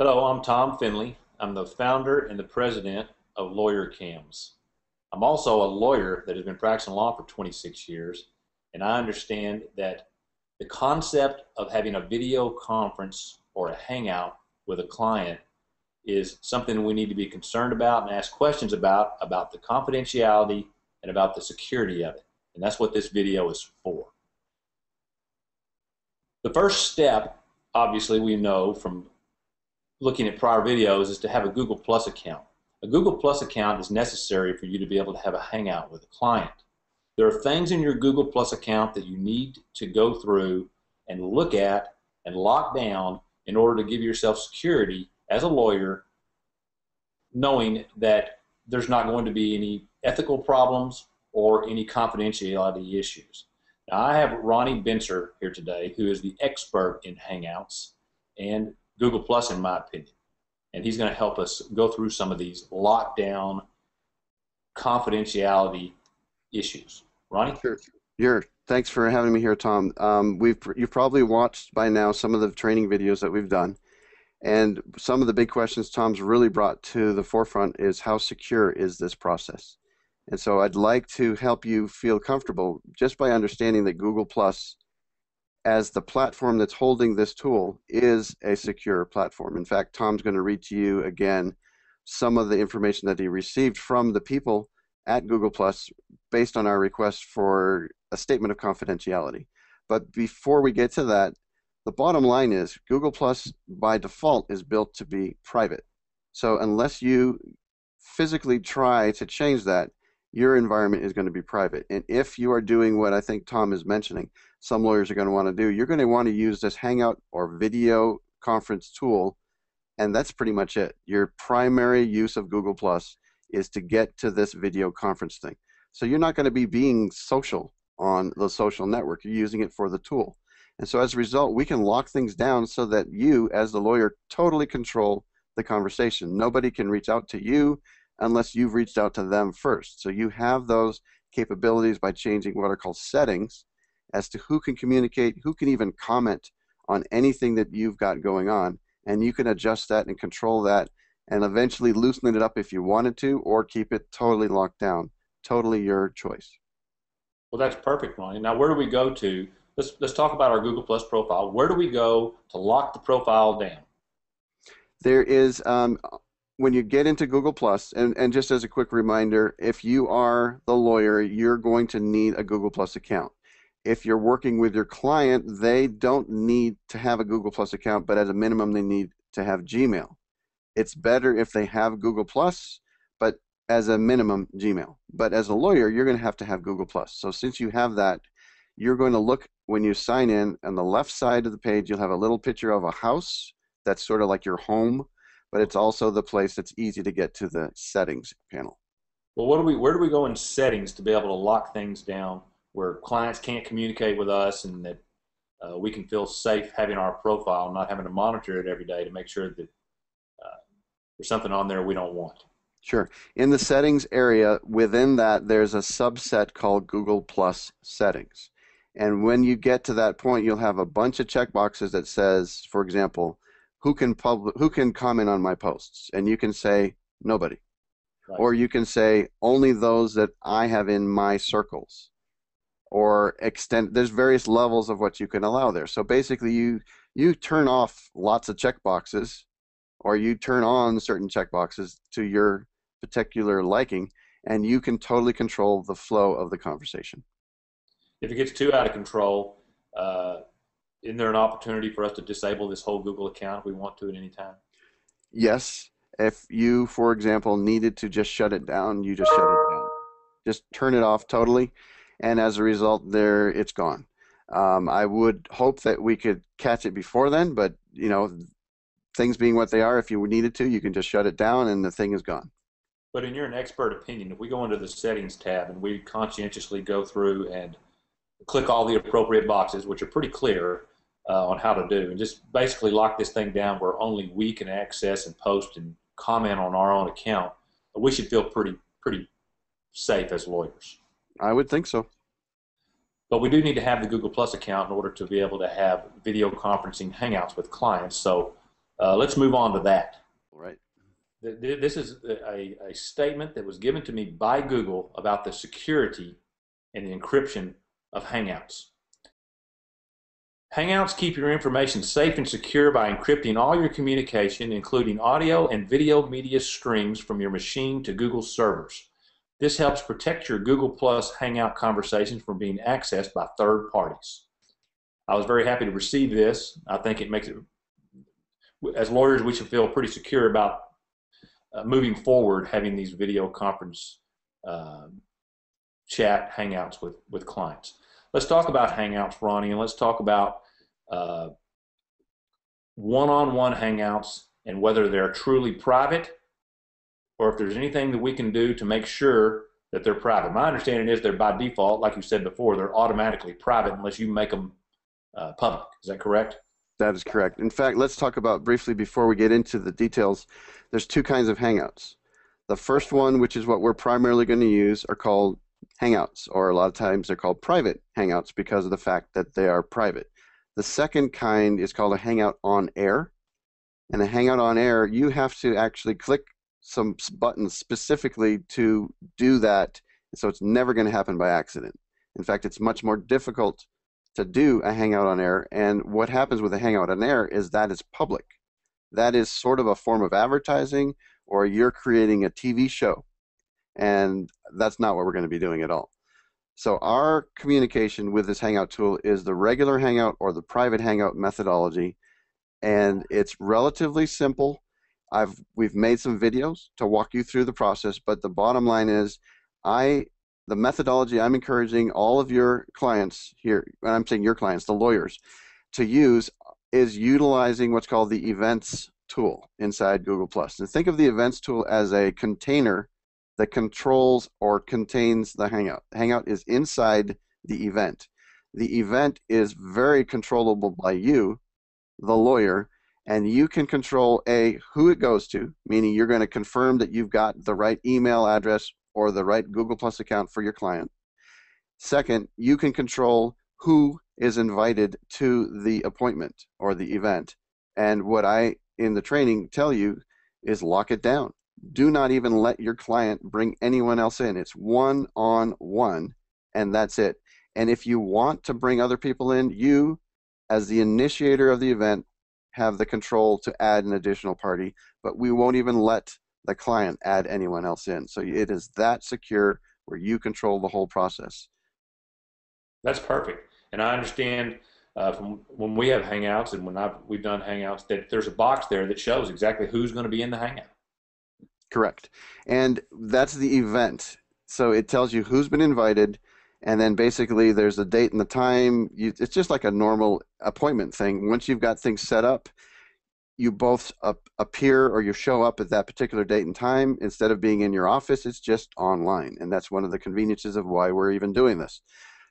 Hello, I'm Tom Finley. I'm the founder and the president of LawyerCams. I'm also a lawyer that has been practicing law for 26 years, and I understand that the concept of having a video conference or a hangout with a client is something we need to be concerned about and ask questions about the confidentiality and about the security of it. And that's what this video is for. The first step, obviously, we know from looking at prior videos, is to have a Google Plus account. A Google Plus account is necessary for you to be able to have a hangout with a client. There are things in your Google Plus account that you need to go through and look at and lock down in order to give yourself security as a lawyer, knowing that there's not going to be any ethical problems or any confidentiality issues. Now, I have Ronnie Benser here today, who is the expert in Hangouts and Google Plus, in my opinion. And he's going to help us go through some of these lockdown confidentiality issues. Ronnie? Sure. Thanks for having me here, Tom. You've probably watched by now some of the training videos that we've done. And some of the big questions Tom's really brought to the forefront is how secure is this process? And so I'd like to help you feel comfortable just by understanding that Google Plus, as the platform that's holding this tool, is a secure platform. In fact, Tom's going to read to you again some of the information that he received from the people at Google Plus based on our request for a statement of confidentiality. But before we get to that, the bottom line is Google Plus by default is built to be private. So unless you physically try to change that, your environment is going to be private. And if you are doing what I think Tom is mentioning, some lawyers are going to want to do, you're going to want to use this Hangout or video conference tool, and that's pretty much it. Your primary use of Google Plus is to get to this video conference thing. So you're not going to be being social on the social network. You're using it for the tool. And so as a result, we can lock things down so that you, as the lawyer, totally control the conversation. Nobody can reach out to you unless you've reached out to them first. So you have those capabilities by changing what are called settings as to who can communicate, who can even comment on anything that you've got going on, and you can adjust that and control that and eventually loosen it up if you wanted to, or keep it totally locked down. Totally your choice. Well, that's perfect, Ronnie. Now, where do we go to? Let's talk about our Google Plus profile. Where do we go to lock the profile down? There is, when you get into Google Plus, and just as a quick reminder, if you are the lawyer, you're going to need a Google Plus account. If you're working with your client, they don't need to have a Google Plus account, but at a minimum, they need to have Gmail. It's better if they have Google Plus, but as a minimum, Gmail. But as a lawyer, you're going to have Google Plus. So since you have that, you're going to look, when you sign in, on the left side of the page, you'll have a little picture of a house that's sort of like your home, but it's also the place that's easy to get to the settings panel. Well, where do we go in settings to be able to lock things down where clients can't communicate with us, and that we can feel safe having our profile, not having to monitor it every day to make sure that there's something on there we don't want? Sure. In the settings area, within that, there's a subset called Google Plus settings. And when you get to that point, you'll have a bunch of checkboxes that says, for example, who can comment on my posts? And you can say nobody. Right. Or you can say only those that I have in my circles. Or there's various levels of what you can allow there. So basically you turn off lots of checkboxes, or you turn on certain checkboxes to your particular liking, and you can totally control the flow of the conversation. If it gets too out of control, isn't there an opportunity for us to disable this whole Google account if we want to at any time? Yes. If you, for example, needed to just shut it down, you just shut it down. Just turn it off totally, and as a result, it's gone. I would hope that we could catch it before then, but things being what they are, if you needed to, you can just shut it down and the thing is gone. But in your expert opinion, if we go into the settings tab and we conscientiously go through and click all the appropriate boxes, which are pretty clear on how to do, and just basically lock this thing down where only we can access and post and comment on our own account, we should feel pretty safe as lawyers. I would think so. But we do need to have the Google Plus account in order to be able to have video conferencing hangouts with clients. So Let's move on to that. All right. This is a statement that was given to me by Google about the security and the encryption of Hangouts. Hangouts keep your information safe and secure by encrypting all your communication, including audio and video media streams from your machine to Google servers. This helps protect your Google Plus Hangout conversations from being accessed by third parties. I was very happy to receive this. I think it makes it, as lawyers, we should feel pretty secure about moving forward, having these video conference chat Hangouts with clients. Let's talk about Hangouts, Ronnie, and let's talk about one-on-one Hangouts and whether they're truly private or if there's anything that we can do to make sure that they're private. My understanding is they're by default, like you said before, they're automatically private unless you make them public. Is that correct? That is correct. In fact, let's talk about briefly before we get into the details. There's two kinds of Hangouts. The first one, which is what we're primarily going to use, are called Hangouts, or a lot of times they're called private Hangouts because of the fact that they are private. The second kind is called a Hangout on Air. And a Hangout on Air, you have to actually click some buttons specifically to do that, so it's never going to happen by accident. In fact, it's much more difficult to do a Hangout on Air, and what happens with a Hangout on Air is that it's public. That is sort of a form of advertising, or you're creating a TV show, and that's not what we're going to be doing at all. So our communication with this Hangout tool is the regular Hangout or the private Hangout methodology, and it's relatively simple. We've made some videos to walk you through the process, but the bottom line is the methodology I'm encouraging all of your clients here, and I'm saying your clients, the lawyers, to use is utilizing what's called the events tool inside Google+. And think of the events tool as a container that controls or contains the Hangout. Hangout is inside the event. The event is very controllable by you, the lawyer, and you can control who it goes to, meaning you're going to confirm that you've got the right email address or the right Google Plus account for your client. Second, you can control who is invited to the appointment or the event. And what I, in the training, tell you is lock it down. Do not even let your client bring anyone else in. It's one-on-one, and that's it. And if you want to bring other people in, you, as the initiator of the event, have the control to add an additional party, but we won't even let the client add anyone else in. So it is that secure where you control the whole process. That's perfect. And I understand from when we have Hangouts and when we've done Hangouts that there's a box there that shows exactly who's going to be in the Hangout. Correct. And that's the event. So it tells you who's been invited, and then basically there's the date and the time. It's just like a normal appointment thing. Once you've got things set up, you both appear or you show up at that particular date and time. Instead of being in your office, it's just online. And that's one of the conveniences of why we're even doing this.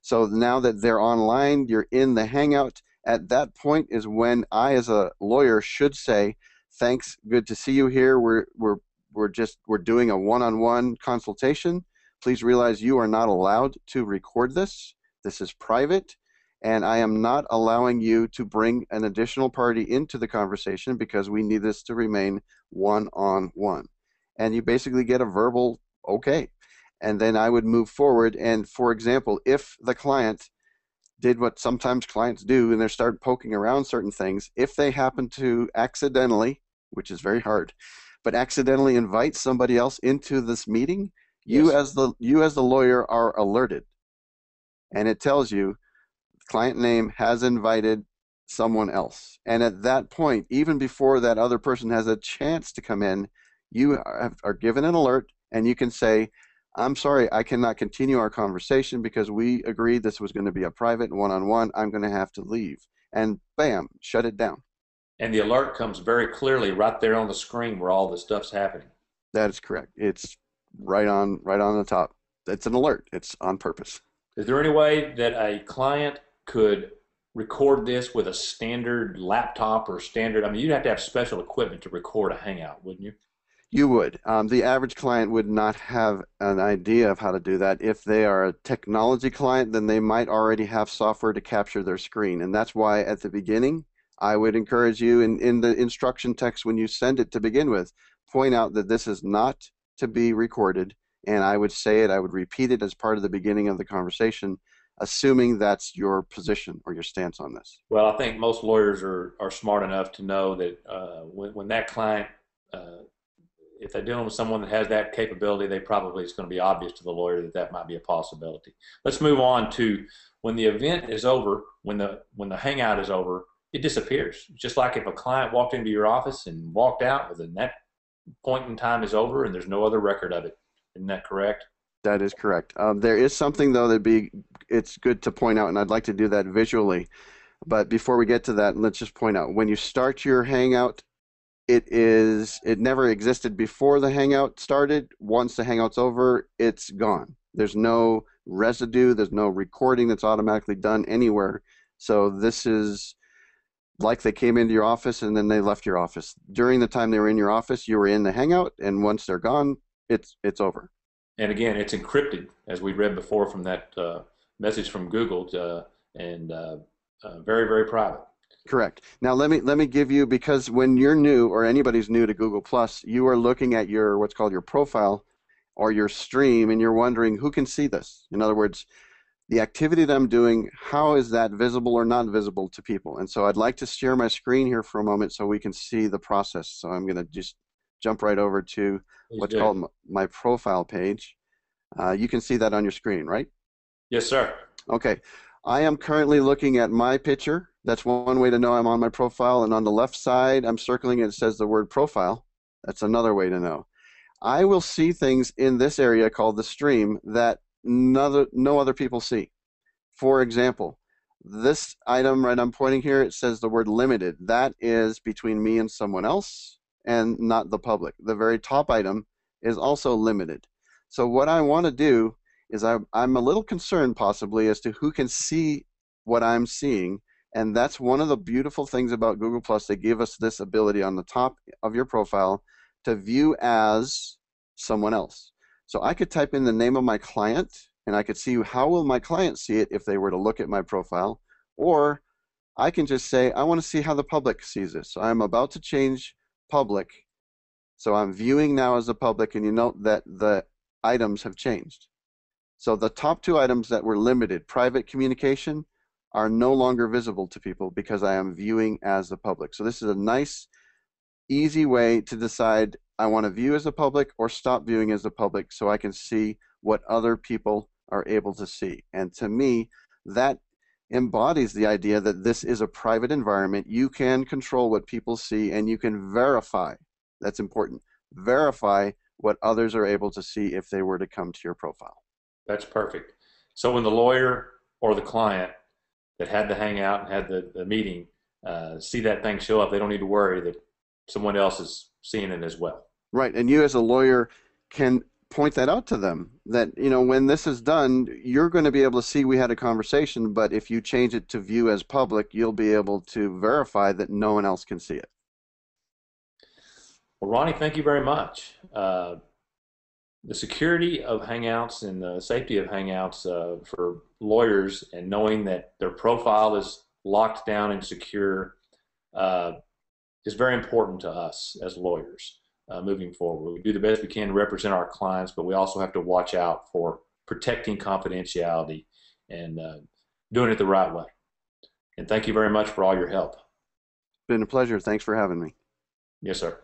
So now that they're online, you're in the Hangout. At that point is when I, as a lawyer, should say, thanks, good to see you here. We're doing a one-on-one consultation. Please realize you are not allowed to record this. This is private, and I am not allowing you to bring an additional party into the conversation because we need this to remain one-on-one. And you basically get a verbal okay. And then I would move forward. And for example, if the client did what sometimes clients do and they start poking around certain things, if they happen to accidentally, which is very hard, but accidentally invite somebody else into this meeting, you as the lawyer are alerted, and it tells you client name has invited someone else. And at that point, even before that other person has a chance to come in, you are given an alert, and you can say, I'm sorry, I cannot continue our conversation because we agreed this was going to be a private one-on-one. I'm going to have to leave. And bam, shut it down. And the alert comes very clearly right there on the screen where all this stuff's happening. That is correct. It's right on the top. It's an alert. It's on purpose. Is there any way that a client could record this with a standard laptop or standard? I mean, you'd have to have special equipment to record a Hangout, wouldn't you? You would. The average client would not have an idea of how to do that. If they are a technology client, then they might already have software to capture their screen. And that's why at the beginning, I would encourage you in the instruction text when you send it to begin with, point out that this is not to be recorded, and I would say it, I would repeat it as part of the beginning of the conversation, assuming that's your position or your stance on this. Well, I think most lawyers are smart enough to know that when that client, uh, if they're dealing with someone that has that capability, they probably, it's going to be obvious to the lawyer that that might be a possibility. Let's move on to when the event is over, when the hangout is over, it disappears. Just like if a client walked into your office and walked out, well, then that point in time is over and there's no other record of it. Isn't that correct? That is correct. There is something though it's good to point out, and I'd like to do that visually. But before we get to that, let's just point out when you start your Hangout, it never existed before the Hangout started. Once the Hangout's over, it's gone. There's no residue, there's no recording that's automatically done anywhere. So this is like they came into your office and then they left your office. During the time they were in your office, you were in the Hangout, and once they're gone, it's over. And again, it's encrypted, as we read before from that message from Google, and very, very private. Correct. Now let me give you, because when you're new or anybody's new to Google Plus, you are looking at your what's called your profile or your stream, and you're wondering who can see this. In other words, the activity that I'm doing, how is that visible or not visible to people? And so I'd like to share my screen here for a moment so we can see the process. So I'm going to just jump right over to what's called my profile page. You can see that on your screen, right? Yes, sir. Okay. I am currently looking at my picture. That's one way to know I'm on my profile. And on the left side, I'm circling it. It says the word profile. That's another way to know. I will see things in this area called the stream that no other people see. For example, this item right I'm pointing here, it says the word limited. That is between me and someone else and not the public. The very top item is also limited. So what I want to do is I'm a little concerned possibly as to who can see what I'm seeing, and that's one of the beautiful things about Google Plus. They give us this ability on the top of your profile to view as someone else. So I could type in the name of my client, and I could see how will my client see it if they were to look at my profile, or I can just say I want to see how the public sees this. So I'm about to change public, so I'm viewing now as the public, and you note that the items have changed. So the top two items that were limited, private communication, are no longer visible to people because I am viewing as the public. So this is a nice, easy way to decide I want to view as the public or stop viewing as the public so I can see what other people are able to see. And to me, that embodies the idea that this is a private environment. You can control what people see, and you can verify. That's important. Verify what others are able to see if they were to come to your profile. That's perfect. So when the lawyer or the client that had the hangout and had the meeting see that thing show up, they don't need to worry that someone else is seeing it as well. Right, and you as a lawyer can point that out to them, that when this is done, you're going to be able to see we had a conversation, but if you change it to view as public, you'll be able to verify that no one else can see it. Well, Ronnie, thank you very much. The security of Hangouts and the safety of Hangouts for lawyers, and knowing that their profile is locked down and secure, is very important to us as lawyers moving forward. We do the best we can to represent our clients, but we also have to watch out for protecting confidentiality and doing it the right way. And thank you very much for all your help. It's been a pleasure. Thanks for having me. Yes, sir.